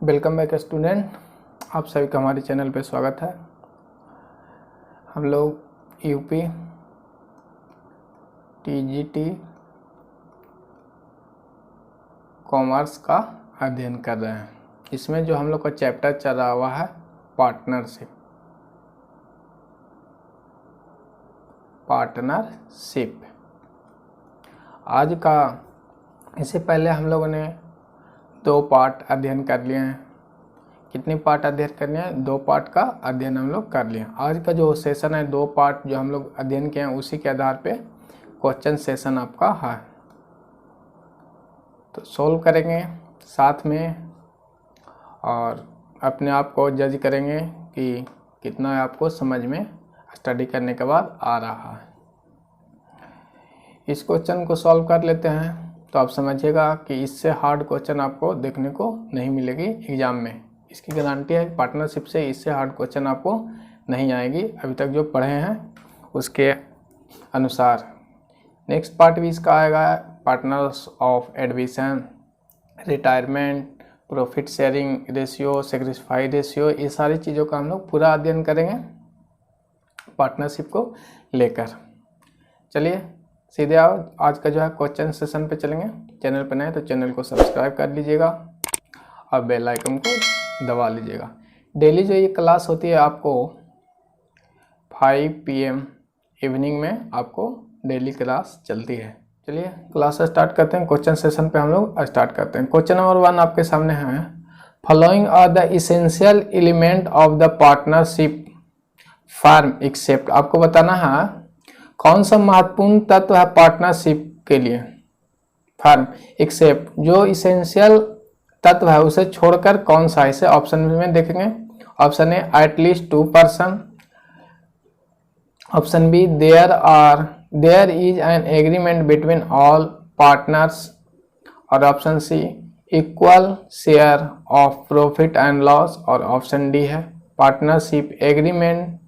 Welcome back student, आप सभी का हमारे चैनल पे स्वागत है। हम लोग यूपी टीजीटी कॉमर्स का अध्ययन कर रहे हैं। इसमें जो हम लोग का चैप्टर चल रहा हुआ है पार्टनरशिप। आज का इससे पहले हम लोगों ने 2 पार्ट अध्ययन कर लिए हैं। कितनी पार्ट अध्ययन कर लिए हैं? 2 पार्ट का अध्ययन हम लोग कर लिए। आज का जो सेशन है 2 पार्ट जो हम लोग अध्ययन किए हैं उसी के आधार पे क्वेश्चन सेशन आपका है, तो सोल्व करेंगे साथ में और अपने आप को जज करेंगे कि कितना आपको समझ में स्टडी करने के बाद आ रहा है। इस क्वेश्चन को सॉल्व कर लेते हैं तो आप समझिएगा कि इससे हार्ड क्वेश्चन आपको देखने को नहीं मिलेगी एग्जाम में। इसकी गारंटी है कि पार्टनरशिप से इससे हार्ड क्वेश्चन आपको नहीं आएगी अभी तक जो पढ़े हैं उसके अनुसार। नेक्स्ट पार्ट भी इसका आएगा partners of admission, retirement, profit sharing ratio, sacrifice ratio, ये सारी चीज़ों का हम लोग पूरा अध्ययन करेंगे पार्टनरशिप को लेकर। चलिए सीधे आओ आज का जो है क्वेश्चन सेशन पे चलेंगे। चैनल पर नए तो चैनल को सब्सक्राइब कर लीजिएगा और बेल आइकन को दबा लीजिएगा। डेली जो ये क्लास होती है आपको 5 PM इवनिंग में आपको डेली क्लास चलती है। चलिए क्लास स्टार्ट करते हैं। क्वेश्चन सेशन पे हम लोग स्टार्ट करते हैं। क्वेश्चन नंबर 1 आपके सामने है, following are the essential element of the partnership firm except. आपको बताना है कौन सा महत्वपूर्ण तत्व है पार्टनरशिप के लिए फर्म एक्सेप्ट, जो इसेंशियल तत्व है उसे छोड़कर कौन सा। इसे ऑप्शन में देखेंगे। Option A at least 2 person, option B there is an agreement between all partners, और option C equal share of profit and loss, और ऑप्शन डी है partnership agreement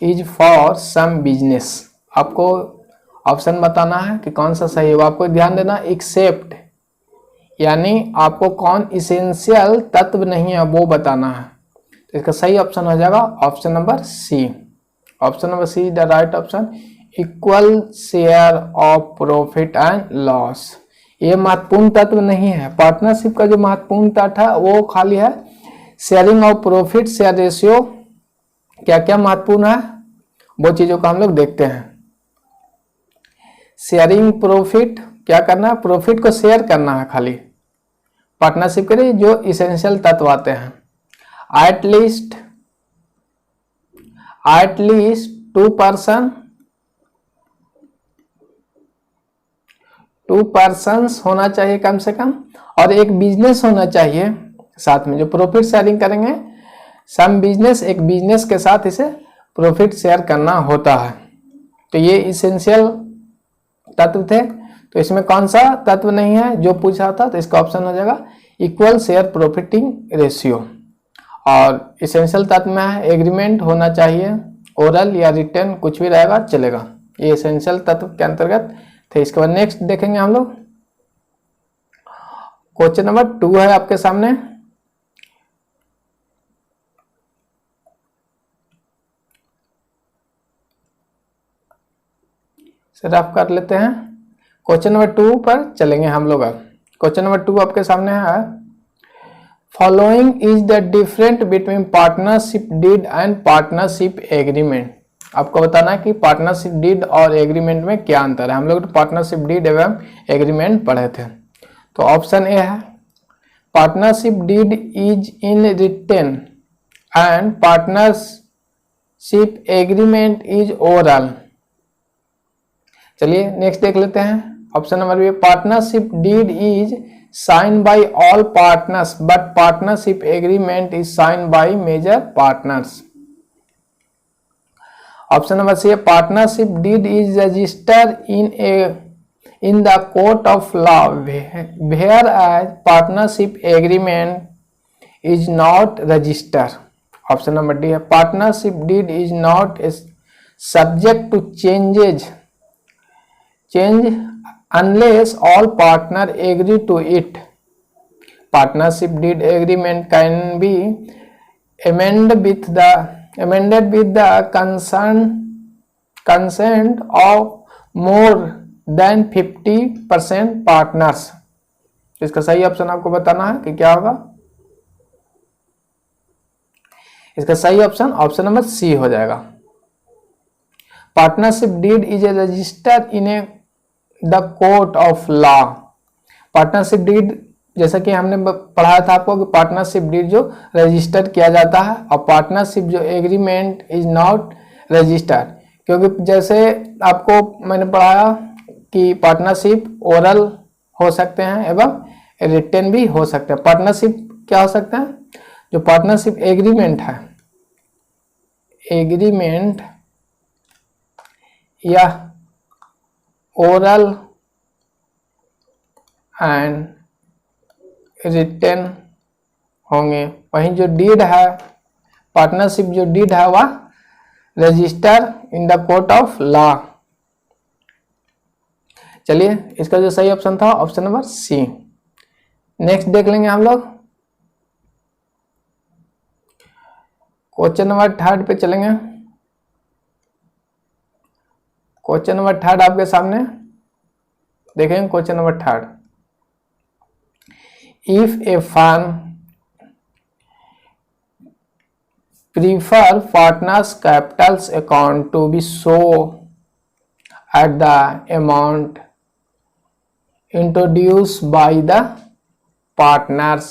is for some business. आपको ऑप्शन बताना है कि कौन सा सही होगा। आपको ध्यान देना एक्सेप्ट यानी आपको कौन इसेंशियल तत्व नहीं है वो बताना है। तो इसका सही ऑप्शन हो जाएगा option number C. Option number C the right option, equal share of profit and loss. ये महत्वपूर्ण तत्व नहीं है। पार्टनरशिप का जो महत्वपूर्ण तत्व है वो खाली है sharing of profit, share ratio. क्या क्या महत्वपूर्ण है वो चीजों का हम लोग देखते हैं। शेयरिंग प्रॉफिट, क्या करना है, प्रॉफिट को शेयर करना है खाली पार्टनरशिप के लिए। जो इसेंशियल तत्व आते हैं एटलीस्ट 2 पर्सन्स होना चाहिए कम से कम, और एक बिजनेस होना चाहिए साथ में जो प्रॉफिट शेयरिंग करेंगे। सम बिजनेस, एक बिजनेस के साथ इसे प्रॉफिट शेयर करना होता है। तो ये इसेंशियल तत्व थे। तो इसमें कौन सा तत्व नहीं है जो पूछा था, तो इसका ऑप्शन हो जाएगा इक्वल शेयर प्रॉफिटिंग रेशियो। और इसेंशियल तत्व में है एग्रीमेंट होना चाहिए, ओरल या रिटर्न कुछ भी रहेगा चलेगा। ये इसेंशियल तत्व के अंतर्गत थे। इसके बाद नेक्स्ट देखेंगे हम लोग। क्वेश्चन नंबर 2 है आपके सामने। रफ कर लेते हैं। क्वेश्चन नंबर 2 पर चलेंगे हम लोग। क्वेश्चन नंबर 2 आपके सामने है, following is the different between partnership deed and partnership agreement. आपको बताना है कि पार्टनरशिप डीड और एग्रीमेंट में क्या अंतर है। हम लोग पार्टनरशिप डीड एवं एग्रीमेंट पढ़े थे। तो ऑप्शन ए है partnership deed is in written and partnership agreement is oral. चलिए नेक्स्ट देख लेते हैं। Option number B, partnership deed is sign by all partners but partnership agreement is sign by major partners. Option number C, partnership deed is registered in the court of law whereas partnership agreement is not registered. Option number D है partnership deed is not subject to change unless all partner agree to it। Partnership deed agreement can be amended with the consent of more than 50% partners. इसका सही option आपको बताना है कि क्या होगा। इसका सही ऑप्शन ऑप्शन नंबर सी हो जाएगा। Partnership deed is a registered in a the court of law. Partnership deed जैसा कि हमने पढ़ाया था आपको कि पार्टनरशिप डीड जो रजिस्टर किया जाता है और पार्टनरशिप जो एग्रीमेंट इज नॉट रजिस्टर्ड, क्योंकि जैसे आपको मैंने पढ़ाया कि पार्टनरशिप ओरल हो सकते हैं एवं रिटन भी हो सकते हैं। पार्टनरशिप क्या हो सकता है, जो पार्टनरशिप एग्रीमेंट है, एग्रीमेंट या ओरल एंड रिटन होंगे। वहीं जो डीड है, पार्टनरशिप जो डीड है वह register in the court of law. चलिए इसका जो सही ऑप्शन था ऑप्शन नंबर सी। नेक्स्ट देख लेंगे हम लोग, क्वेश्चन नंबर 3 पे चलेंगे। क्वेश्चन नंबर 3 आपके सामने देखेंगे। Question number 3, if a firm prefer partners capitals account to be shown at the amount introduced by the partners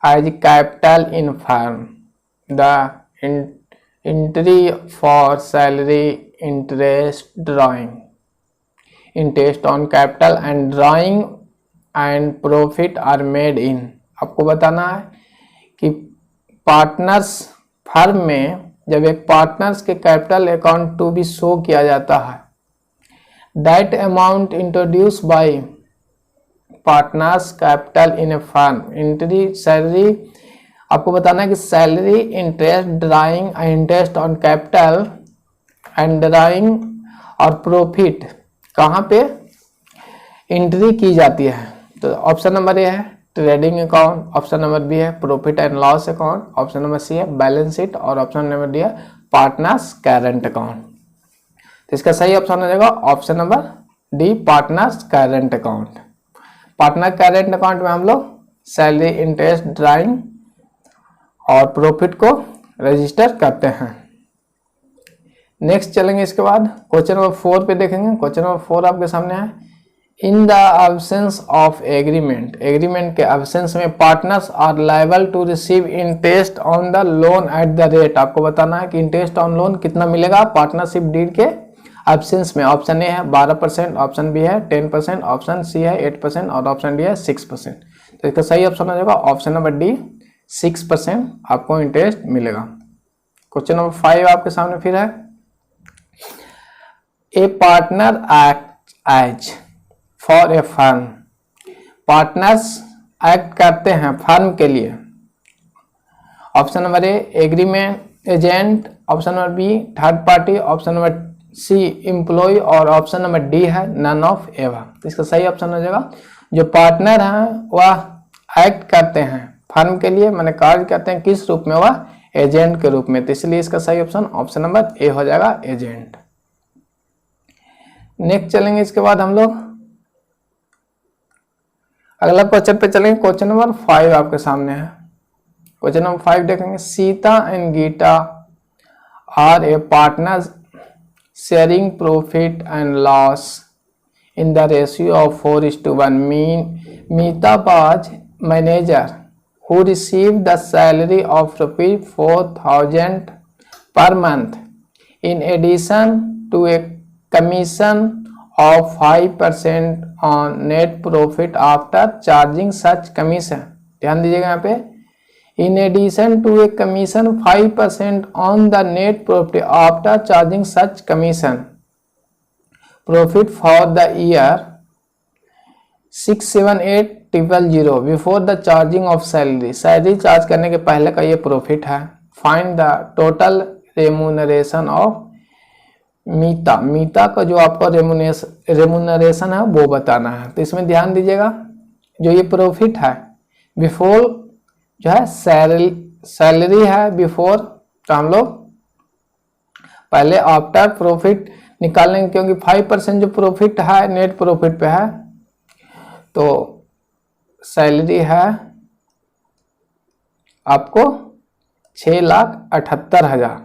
as capital in firm, the entry for salary, interest on capital and drawing and profit are made in. आपको बताना है कि partners firm में जब एक partners के capital account to be show किया जाता है, that amount introduce by partners capital in a firm, entry salary. आपको बताना है कि salary, interest, drawing, interest on capital and drawing और प्रॉफिट कहाँ पे एंट्री की जाती है। तो ऑप्शन नंबर ए है trading account, option number B है profit and loss account, option number C है बैलेंस शीट और ऑप्शन नंबर डी है पार्टनर्स करंट अकाउंट। तो इसका सही ऑप्शन हो जाएगा option number D, partners current account. Partner current account में हम लोग सैलरी, इंटरेस्ट, ड्राइंग और प्रॉफिट को रजिस्टर करते हैं। नेक्स्ट चलेंगे इसके बाद क्वेश्चन नंबर 4 पे देखेंगे। क्वेश्चन नंबर 4 आपके सामने है, in the absence of agreement, agreement के एब्सेंस में partners are liable to receive interest on the loan at the rate. आपको बताना है कि इंटरेस्ट ऑन लोन कितना मिलेगा पार्टनरशिप डीड के एब्सेंस में। ऑप्शन ए है 12%, ऑप्शन बी है 10%, ऑप्शन सी है 8% और ऑप्शन डी है 6%। तो इसका सही ऑप्शन हो जाएगा ऑप्शन नंबर डी, 6% आपको इंटरेस्ट मिलेगा। क्वेश्चन नंबर 5 आपके सामने फिर है, A partner act as for a firm. Partners act करते हैं फर्म के लिए। Option number A agreement agent, option number B third party, option number C employ और ऑप्शन नंबर डी है नन ऑफ एवर। तो इसका सही ऑप्शन हो जाएगा जो पार्टनर हैं वह एक्ट करते हैं फर्म के लिए, मैंने कार्य करते हैं किस रूप में, वह एजेंट के रूप में। तो इसलिए इसका सही ऑप्शन ऑप्शन नंबर ए हो जाएगा एजेंट। नेक्स्ट चलेंगे इसके बाद हम लोग अगला क्वेश्चन पे चलेंगे। क्वेश्चन नंबर 5 आपके सामने है। क्वेश्चन नंबर 5 देखेंगे, Sita and Gita are a partner sharing profit and loss in the ratio of 4:1। Mita was manager who received the salary of ₹4,000 per month in addition to a commission of 5% on net profit after charging such commission। ध्यान दीजिएगा यहाँ पे, in addition to a commission 5% on the net profit after charging such commission, profit for the year 678,000 before the charging of salary. Salary charge करने के पहले का ये profit है। Find the total remuneration of Meeta. Meeta का जो आपका रेमुनरेशन है वो बताना है। तो इसमें ध्यान दीजिएगा जो ये प्रॉफिट है बिफोर जो है सैलरी है बिफोर, तो हम लोग पहले आफ्टर प्रॉफिट निकालेंगे, क्योंकि 5% जो प्रॉफिट है नेट प्रॉफिट पे है। तो सैलरी है आपको 6,78,000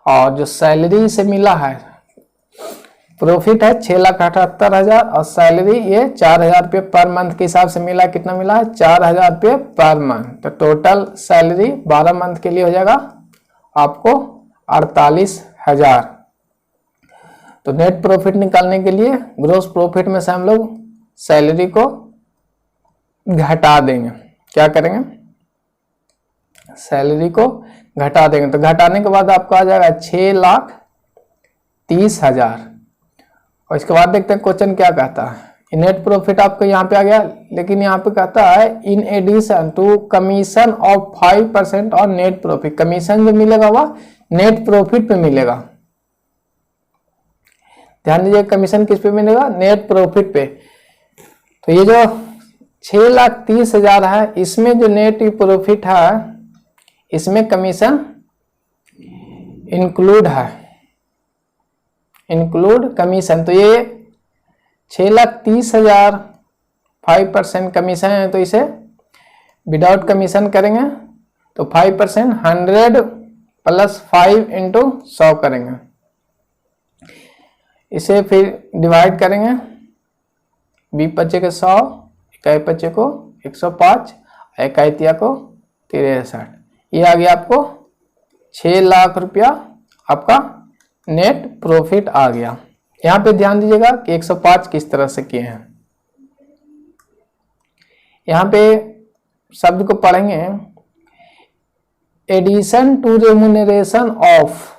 और जो सैलरी से मिला है प्रॉफिट है 6,78,000 और सैलरी ये 4,000 रुपये पर मंथ के हिसाब से मिला। कितना मिला है? 4,000 रुपये पर मंथ। तो टोटल सैलरी 12 मंथ के लिए हो जाएगा आपको 48,000। तो नेट प्रॉफिट निकालने के लिए ग्रोस प्रॉफिट में से हम लोग सैलरी को घटा देंगे। क्या करेंगे? सैलरी को घटा देंगे। तो घटाने के बाद आपको आ जाएगा 6,30,000। और इसके बाद देखते हैं क्वेश्चन क्या कहता है। नेट प्रॉफिट आपको यहाँ पे आ गया, लेकिन यहाँ पे कहता है in addition to commission of 5% और नेट प्रॉफिट। कमीशन जो मिलेगा वह नेट प्रॉफिट पे मिलेगा। ध्यान दीजिए, कमीशन किस पे मिलेगा? नेट प्रॉफिट पे। तो ये जो 6,30,000 है, इसमें जो नेट प्रॉफिट है इसमें कमीशन इंक्लूड है, इंक्लूड कमीशन। तो ये 6,30,000 5% कमीशन है, तो इसे विदाउट कमीशन करेंगे तो 5% 100 + 5 × 100 करेंगे। इसे फिर डिवाइड करेंगे, 20 × 100, 21 को 105, 21 को 63। ये आ गया आपको 6 लाख रुपया आपका नेट प्रॉफिट आ गया। यहाँ पे ध्यान दीजिएगा कि 105 किस तरह से किए हैं। यहाँ पे शब्द को पढ़ेंगे, addition to remuneration of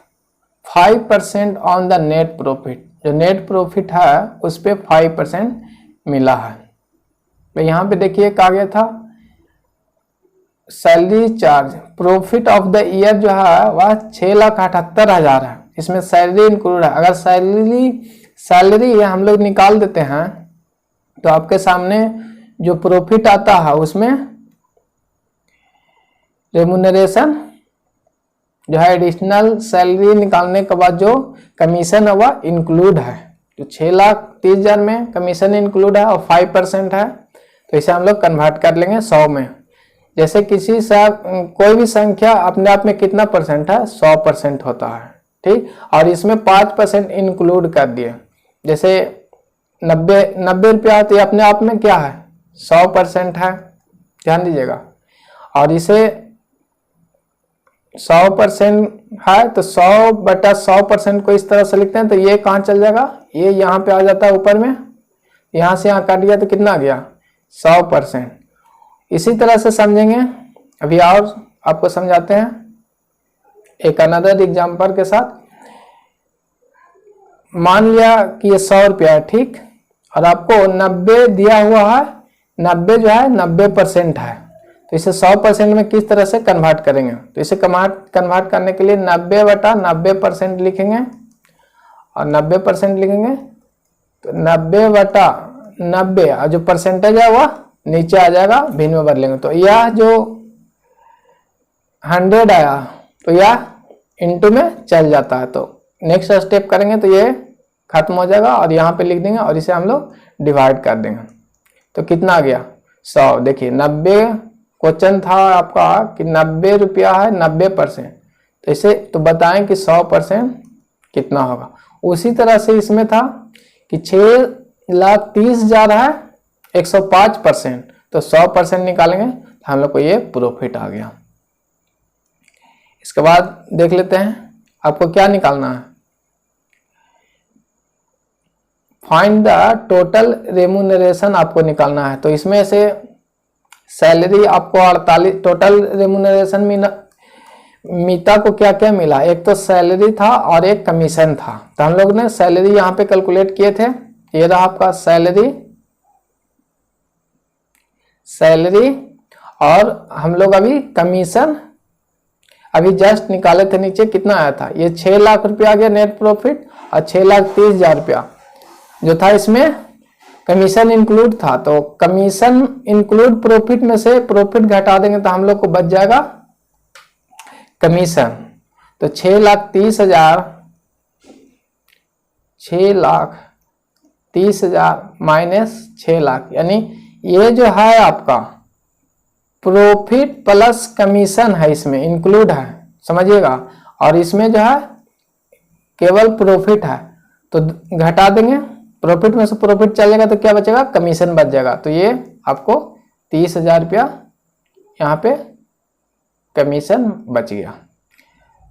5% on the net profit. जो नेट प्रॉफिट है उस पर 5% मिला है। तो यहाँ पे देखिए कहा गया था salary charge profit of the year जो है वह 6,78,000 है। इसमें सैलरी इंक्लूड है। अगर सैलरी हम लोग निकाल देते हैं तो आपके सामने जो प्रॉफिट आता है उसमें रेमुनरेशन जो है एडिशनल सैलरी निकालने के बाद जो कमीशन है वह इंक्लूड है। तो 6,30,000 में कमीशन इंक्लूड है और 5% है। तो इसे हम लोग कन्वर्ट कर लेंगे 100 में। जैसे कोई भी संख्या अपने आप में कितना परसेंट है? 100% होता है, ठीक। और इसमें 5% इंक्लूड कर दिए। जैसे 90 रुपया तो ये अपने आप में क्या है? 100% है। ध्यान दीजिएगा। और इसे 100% है तो 100/100% को इस तरह से लिखते हैं। तो ये कहाँ चल जाएगा? ये यहाँ पे आ जाता है ऊपर में। यहाँ से यहाँ काट गया तो कितना आ गया? 100%। इसी तरह से समझेंगे। अभी और आपको समझाते हैं एक अनदर एग्जाम्पल के साथ। मान लिया कि ये 100 रुपया है, ठीक। और आपको 90 दिया हुआ है। 90 जो है 90% है। तो इसे 100% में किस तरह से कन्वर्ट करेंगे? तो इसे कन्वर्ट करने के लिए 90/90% लिखेंगे और 90% लिखेंगे। तो 90/90 और जो परसेंटेज है वह नीचे आ जाएगा, भिन्न में बदलेंगे। तो यह जो 100 आया तो यह इंटू में चल जाता है। तो नेक्स्ट स्टेप करेंगे तो ये खत्म हो जाएगा और यहाँ पे लिख देंगे और इसे हम लोग डिवाइड कर देंगे। तो कितना आ गया? 100। देखिए 90 क्वेश्चन था आपका कि 90 रुपया है 90%। तो इसे तो बताएं कि 100% कितना होगा। उसी तरह से इसमें था कि 6,30,000 है 105%। तो 100% निकालेंगे तो हम लोग को ये प्रॉफिट आ गया। इसके बाद देख लेते हैं आपको क्या निकालना है। फाइंड द टोटल रेमुनरेशन आपको निकालना है। तो इसमें से सैलरी आपको 48 टोटल रेमुनरेशन मीता को क्या क्या मिला? एक तो सैलरी था और एक कमीशन था। तो हम लोग ने सैलरी यहाँ पे कैलकुलेट किए थे। ये रहा आपका सैलरी और हम लोग अभी कमीशन अभी जस्ट निकाले थे। नीचे कितना आया था? ये 6 लाख रुपया आ गया नेट प्रॉफिट और 6,30,000 रुपया जो था इसमें कमीशन इंक्लूड था, तो कमीशन इंक्लूड प्रॉफिट में से प्रॉफिट घटा देंगे तो हम लोग को बच जाएगा कमीशन। तो 6,30,000 माइनस 6 लाख, यानी ये जो है आपका प्रॉफिट प्लस कमीशन है, इसमें इंक्लूड है, समझिएगा। और इसमें जो है केवल प्रॉफिट है, तो घटा देंगे, प्रॉफिट में से प्रॉफिट चलेगा तो क्या बचेगा, कमीशन बच जाएगा। तो ये आपको 30,000 रुपया यहाँ पे कमीशन बच गया।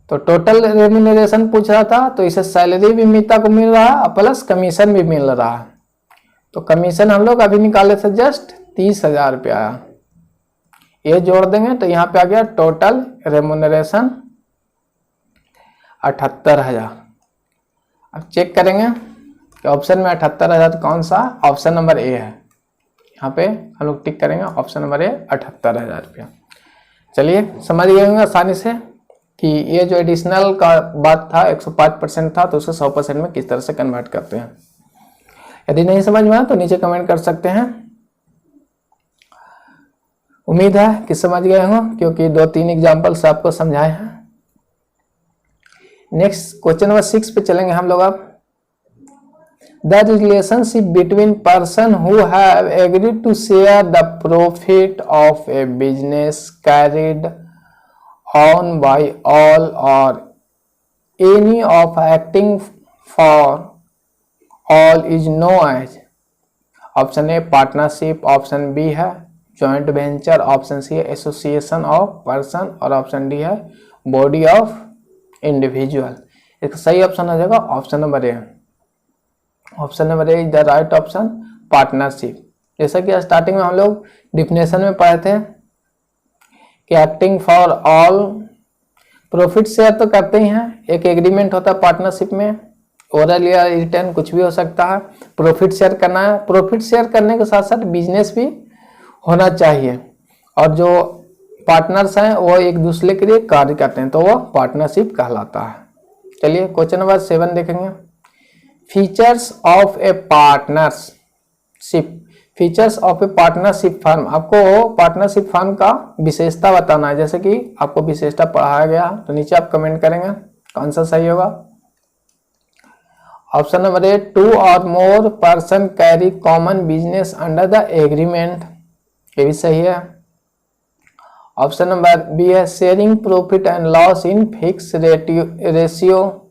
तो टोटल रेम्यूनरेशन पूछ रहा था, तो इसे सैलरी भी मीता को मिल रहा है प्लस कमीशन भी मिल रहा है। तो कमीशन हम लोग अभी निकाले थे जस्ट 30,000 रुपया आया, ये जोड़ देंगे तो यहाँ पे आ गया टोटल रेम्यूनरेशन 78,000। अब चेक करेंगे कि ऑप्शन में 78,000 कौन सा, ऑप्शन नंबर ए है। यहाँ पे हम लोग टिक करेंगे ऑप्शन नंबर ए 78,000 रुपया। चलिए समझ गए होंगे आसानी से कि ये जो एडिशनल का बात था 105% था, तो उसे 100% में किस तरह से कन्वर्ट करते हैं। यदि नहीं समझ में आया तो नीचे कमेंट कर सकते हैं। उम्मीद है कि समझ गए हो, क्योंकि 2-3 एग्जाम्पल्स आपको समझाए हैं। नेक्स्ट क्वेश्चन नंबर 6 पे चलेंगे हम लोग। अब the relationship between person who have agreed to share the profit of a business carried on by all और any of acting for all is known as, option A partnership, option B है joint venture, option C है association of person, और option D है body of individual. इसका सही option हो जाएगा option number A. Option number A is the right option, partnership. जैसा कि स्टार्टिंग में हम लोग डिफिनेशन में पढ़े थे कि acting for all, profit share तो करते ही हैं, एक एग्रीमेंट होता है पार्टनरशिप में, ओरल या रिटर्न कुछ भी हो सकता है। प्रॉफिट शेयर करना है, प्रॉफिट शेयर करने के साथ साथ बिजनेस भी होना चाहिए, और जो पार्टनर्स हैं वो एक दूसरे के लिए कार्य करते हैं, तो वो पार्टनरशिप कहलाता है। चलिए क्वेश्चन नंबर 7 देखेंगे। Features of A partnership, features of A partnership firm, आपको पार्टनरशिप फर्म का विशेषता बताना है। जैसे कि आपको विशेषता पढ़ाया गया, तो नीचे आप कमेंट करेंगे कौन सा सही होगा। ऑप्शन नंबर ए 2 और more person carry common business under the agreement, ये भी सही है। ऑप्शन नंबर बी है sharing profit and loss in fix ratio,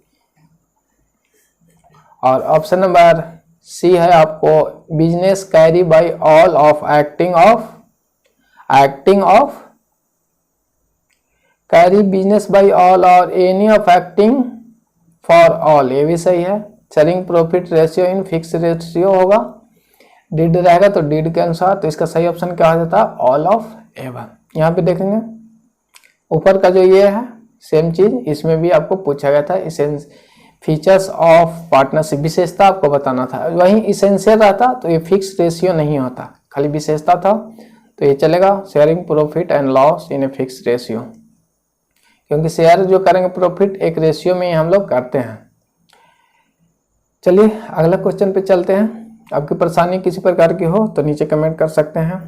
और ऑप्शन नंबर सी है आपको business carry by all of acting of carry business by all और any of acting for all, ये भी सही है। Sharing profit ratio in fix ratio होगा, deed रहेगा तो डिड के अनुसार, तो इसका सही ऑप्शन क्या हो जाता है ऑल ऑफ एवन। यहाँ पे देखेंगे ऊपर का जो ये है सेम चीज इसमें भी आपको पूछा गया था, फीचर्स ऑफ पार्टनरशिप, विशेषता आपको बताना था। वहीं इसेंशियल रहता तो ये फिक्स रेशियो नहीं होता, खाली विशेषता था, तो ये चलेगा sharing profit and loss in a fix ratio, क्योंकि शेयर जो करेंगे प्रॉफिट एक रेशियो में हम लोग करते हैं। चलिए अगला क्वेश्चन पे चलते हैं। आपकी परेशानी किसी प्रकार की हो तो नीचे कमेंट कर सकते हैं।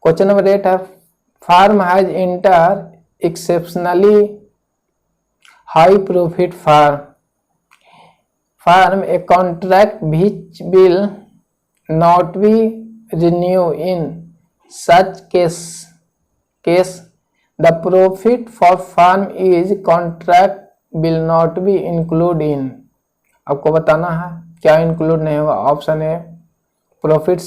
क्वेश्चन नंबर 8 है firm has inter exceptionally high profit firm a contract which will not be renewed in such case the profit for firm is contract will not be included in, आपको बताना है क्या include नहीं होगा। Option A profit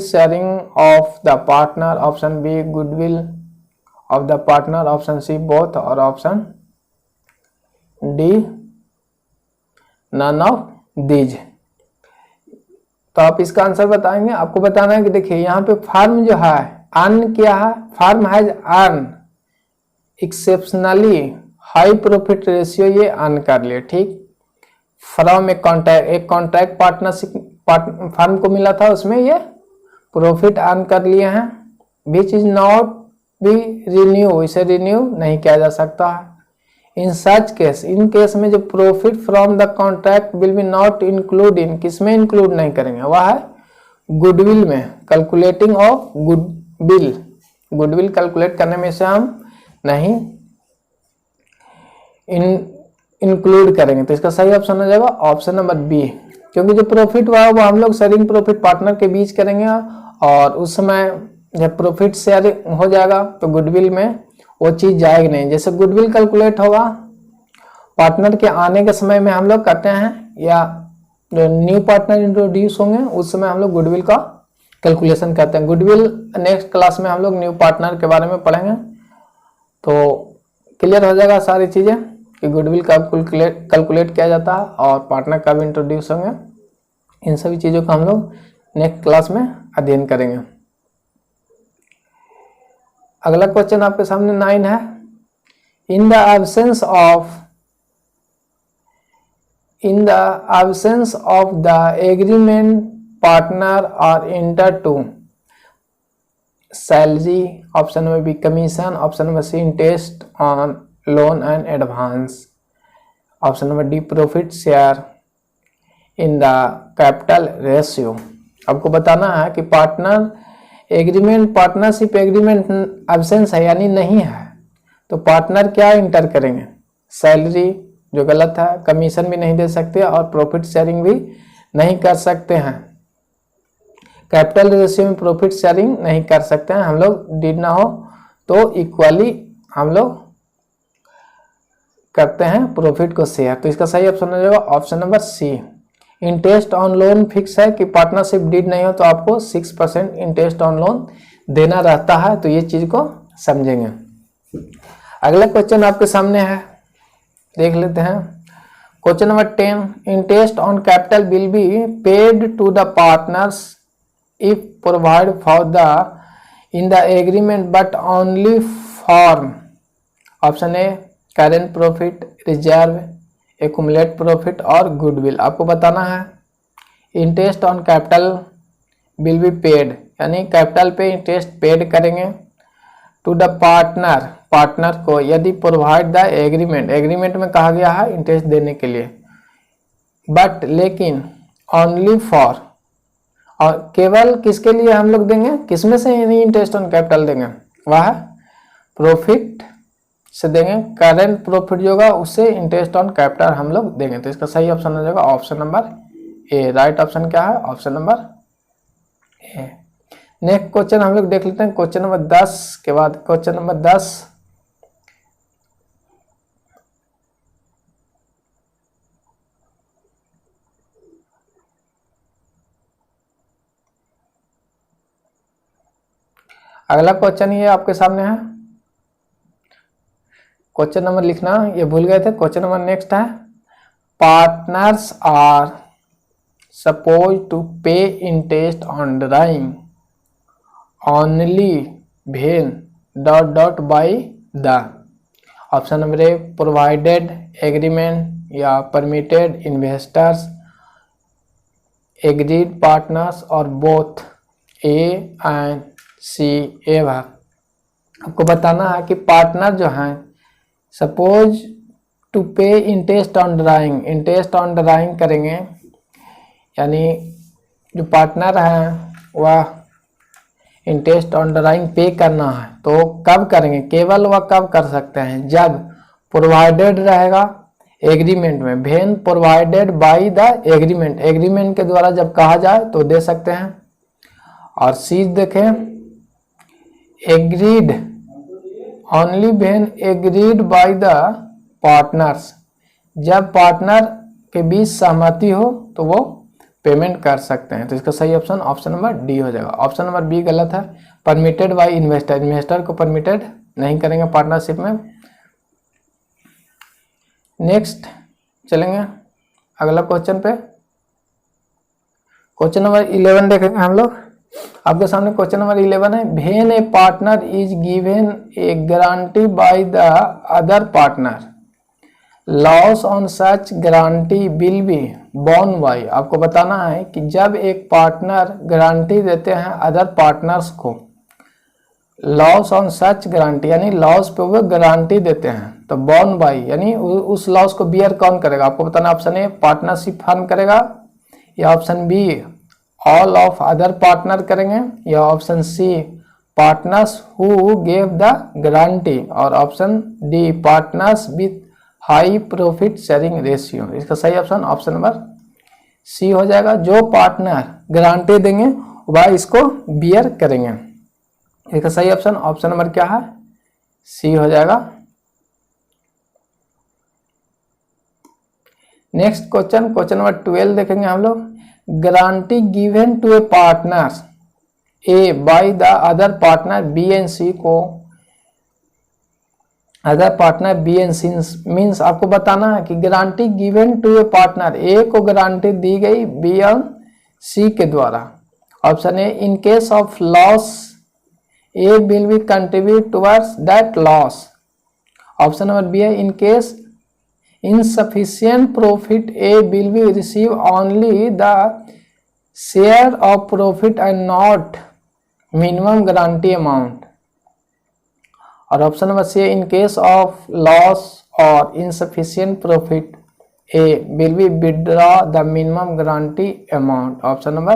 sharing of the partner, option B goodwill of the partner, option C both, और option D none of these. तो आप इसका आंसर बताएंगे। आपको बताना है कि देखिए यहाँ पे फार्म जो है अर्न क्या है, firm has earn exceptionally high profit ratio, ये अर्न कर लिए, ठीक। फ्रॉम एक कॉन्ट्रैक्ट पार्टनरशिप फर्म को मिला था, उसमें ये प्रॉफिट अर्न कर लिए हैं। विच इज नॉट भी रिन्यू, इसे रिन्यू नहीं किया जा सकता है इन सच केस, इन केस में जो profit from the contract will be not include in, किसमें इंक्लूड नहीं करेंगे, वह है गुडविल में, calculating of goodwill, goodwill calculate करने में से हम नहीं इंक्लूड करेंगे। तो इसका सही ऑप्शन हो जाएगा ऑप्शन नंबर बी, क्योंकि जो प्रॉफिट हुआ वो हम लोग शेयरिंग प्रॉफिट पार्टनर के बीच करेंगे और उस समय जब प्रॉफिट शेयर हो जाएगा तो गुडविल में वो चीज जाएगी नहीं। जैसे गुडविल कैलकुलेट होगा पार्टनर के आने के समय में हम लोग करते हैं, या जो न्यू पार्टनर इंट्रोड्यूस होंगे उस समय हम लोग गुडविल का कैलकुलेशन करते हैं। गुडविल नेक्स्ट क्लास में हम लोग न्यू पार्टनर के बारे में पढ़ेंगे, तो क्लियर हो जाएगा सारी चीजें कि गुडविल का कैलकुलेट किया जाता है और पार्टनर कब इंट्रोड्यूस होंगे। इन सभी चीजों का हम लोग नेक्स्ट क्लास में अध्ययन करेंगे। अगला क्वेश्चन आपके सामने 9 है, in the absence of the agreement partner are inter to salary, option number B commission, option number C interest on loan and advance, option number D profit share in the capital ratio. आपको बताना है कि partner agreement, partnership agreement absence है यानी नहीं है, तो partner क्या इंटर करेंगे, सैलरी जो गलत है, कमीशन भी नहीं दे सकते और प्रॉफिट शेयरिंग भी नहीं कर सकते हैं। कैपिटल रेशियो में प्रॉफिट शेयरिंग नहीं कर सकते हैं हम लोग, डिड ना हो तो इक्वली हम लोग करते हैं प्रॉफिट को शेयर। तो इसका सही ऑप्शन हो जाएगा option number C. Interest on loan fix है कि पार्टनरशिप डीड नहीं हो तो आपको 6% इंटरेस्ट ऑन लोन देना रहता है, तो ये चीज को समझेंगे। अगला क्वेश्चन आपके सामने है, देख लेते हैं। Question number 10, interest on capital will be paid to the partners if provide for the in the agreement but only for, option A current profit, reserve, accumulate profit और गुडविल। आपको बताना है interest on capital will be paid, यानी capital पे interest paid करेंगे to the partner, partner को यदि provide the agreement, agreement में कहा गया है इंटरेस्ट देने के लिए, बट लेकिन ओनली फॉर, और केवल किसके लिए हम लोग देंगे, किसमें से इंटरेस्ट ऑन कैपिटल देंगे, वह प्रॉफिट से देंगे, करेंट प्रॉफिट जो होगा उससे इंटरेस्ट ऑन कैपिटल हम लोग देंगे। तो इसका सही ऑप्शन हो जाएगा ऑप्शन नंबर ए। राइट ऑप्शन क्या है, ऑप्शन नंबर ए। नेक्स्ट क्वेश्चन हम लोग देख लेते हैं, क्वेश्चन नंबर 10 के बाद क्वेश्चन नंबर 10, अगला क्वेश्चन ये आपके सामने है। क्वेश्चन नंबर लिखना ये भूल गए थे। क्वेश्चन नंबर नेक्स्ट है, partners are suppose to pay interest on drawing only when dot dot by the, option number A provided agreement या परमिटेड इन्वेस्टर्स, एग्रीड पार्टनर्स और both A and C ever. आपको बताना है कि partner जो हैं suppose to pay interest on drawing, interest on drawing करेंगे, यानी जो पार्टनर हैं वह इंटरेस्ट ऑन ड्राइंग पे करना है, तो कब करेंगे, केवल वह कब कर सकते हैं जब प्रोवाइडेड रहेगा एग्रीमेंट में, when provided by the agreement, agreement के द्वारा जब कहा जाए तो दे सकते हैं। और सी देखें, agreed only when agreed by the partners, जब पार्टनर के बीच सहमति हो तो वो पेमेंट कर सकते हैं। तो इसका सही ऑप्शन ऑप्शन नंबर डी हो जाएगा। ऑप्शन नंबर बी गलत है, परमिटेड बाय इन्वेस्टर, इन्वेस्टर को परमिटेड नहीं करेंगे पार्टनरशिप में। नेक्स्ट चलेंगे अगला क्वेश्चन पे, क्वेश्चन नंबर 11 देखेंगे हम लोग। आपके सामने क्वेश्चन नंबर 11 है, when a partner is given a guarantee by the other partner, loss on such guarantee will be borne by. आपको बताना है कि जब एक पार्टनर गारंटी देते हैं अदर पार्टनर्स को, लॉस ऑन सच गारंटी, यानी लॉस पे वो गारंटी देते हैं। तो बॉर्न बाई यानी उस लॉस को बियर कौन करेगा, आपको बताना। ऑप्शन ए पार्टनरशिप फर्म करेगा, या option B all of other partner करेंगे, या option C partners who gave the guarantee, और option D partners with high profit sharing ratio. इसका सही ऑप्शन नंबर सी हो जाएगा। जो पार्टनर गारंटी देंगे वह इसको बियर करेंगे। इसका सही ऑप्शन नंबर क्या है, सी हो जाएगा। नेक्स्ट क्वेश्चन नंबर 12 देखेंगे हम लोग। Guarantee given to A partners A by the other partner B and C को, other partner B and C means आपको बताना है कि guarantee given to A partner A को गारंटी दी गई बी और सी के द्वारा। Option A in case of loss A will be contribute towards that loss. Option number B है in case insufficient profit A will be receive only the share of profit and not minimum guarantee amount। और option number C in case of loss और insufficient profit A will be withdraw the minimum guarantee amount। Option number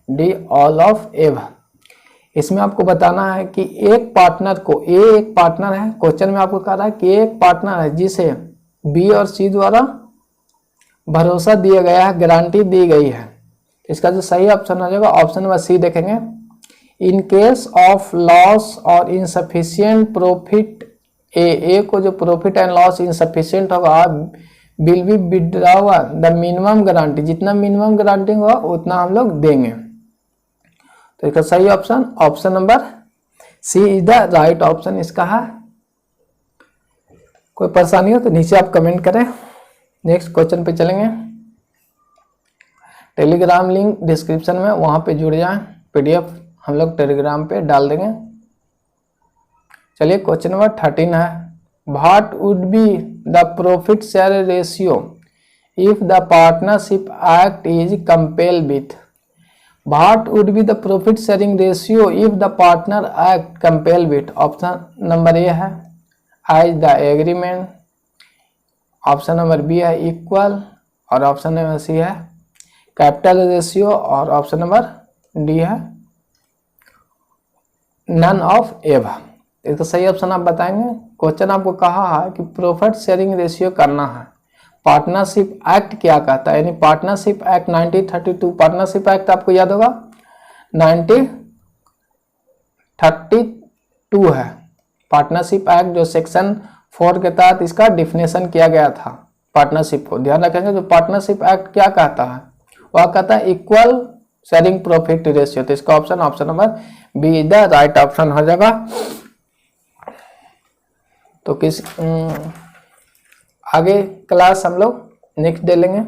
D all of एव। इसमें आपको बताना है कि एक partner को, ए एक पार्टनर है, क्वेश्चन में आपको कह रहा है कि एक पार्टनर है जिसे बी और सी द्वारा भरोसा दिया गया है, गारंटी दी गई है। इसका जो सही ऑप्शन हो जाएगा ऑप्शन नंबर सी देखेंगे। इन केस ऑफ लॉस और इनसफिशिएंट प्रॉफिट ए को जो प्रॉफिट एंड लॉस इनसफिशिएंट होगा will be withdraw the minimum guarantee, जितना मिनिमम गारंटी होगा उतना हम लोग देंगे। तो इसका सही option number C is the right option इसका है। कोई परेशानी हो तो नीचे आप कमेंट करें। नेक्स्ट क्वेश्चन पे चलेंगे। टेलीग्राम लिंक डिस्क्रिप्शन में, वहां पे जुड़ जाएं। पीडीएफ हम लोग टेलीग्राम पे डाल देंगे। चलिए क्वेश्चन नंबर 13 है। What would be the profit share ratio if the partnership act is compel with. What would be the profit sharing ratio if the partner act compel with. Option number A है as the agreement, option number B है equal, और option number C है capital ratio, और option number D है none of above. इसका सही option आप बताएंगे। क्वेश्चन आपको कहा है कि प्रॉफिट शेयरिंग रेशियो करना है। पार्टनरशिप एक्ट क्या कहता है, यानी पार्टनरशिप एक्ट 1932, पार्टनरशिप एक्ट आपको याद होगा 1932 है। पार्टनरशिप एक्ट जो सेक्शन 4 के तहत इसका डिफिनेशन किया गया था पार्टनरशिप को। ध्यान रखेंगे जो पार्टनरशिप एक्ट क्या कहता है, वह कहता है इक्वल शेयरिंग प्रॉफिट रेशियो। तो इसका option number B is the right option हो जाएगा। तो आगे क्लास हम लोग नेक्स्ट दे लेंगे।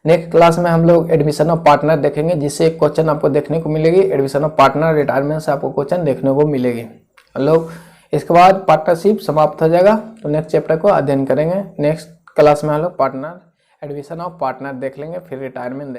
नेक्स्ट क्लास में हम लोग एडमिशन ऑफ पार्टनर देखेंगे, जिससे एक क्वेश्चन आपको देखने को मिलेगी। एडमिशन ऑफ पार्टनर रिटायरमेंट से आपको क्वेश्चन देखने को मिलेगी। हम लोग इसके बाद पार्टनरशिप समाप्त हो जाएगा, तो नेक्स्ट चैप्टर को अध्ययन करेंगे। नेक्स्ट क्लास में हम लोग पार्टनर एडमिशन ऑफ पार्टनर देख लेंगे, फिर रिटायरमेंट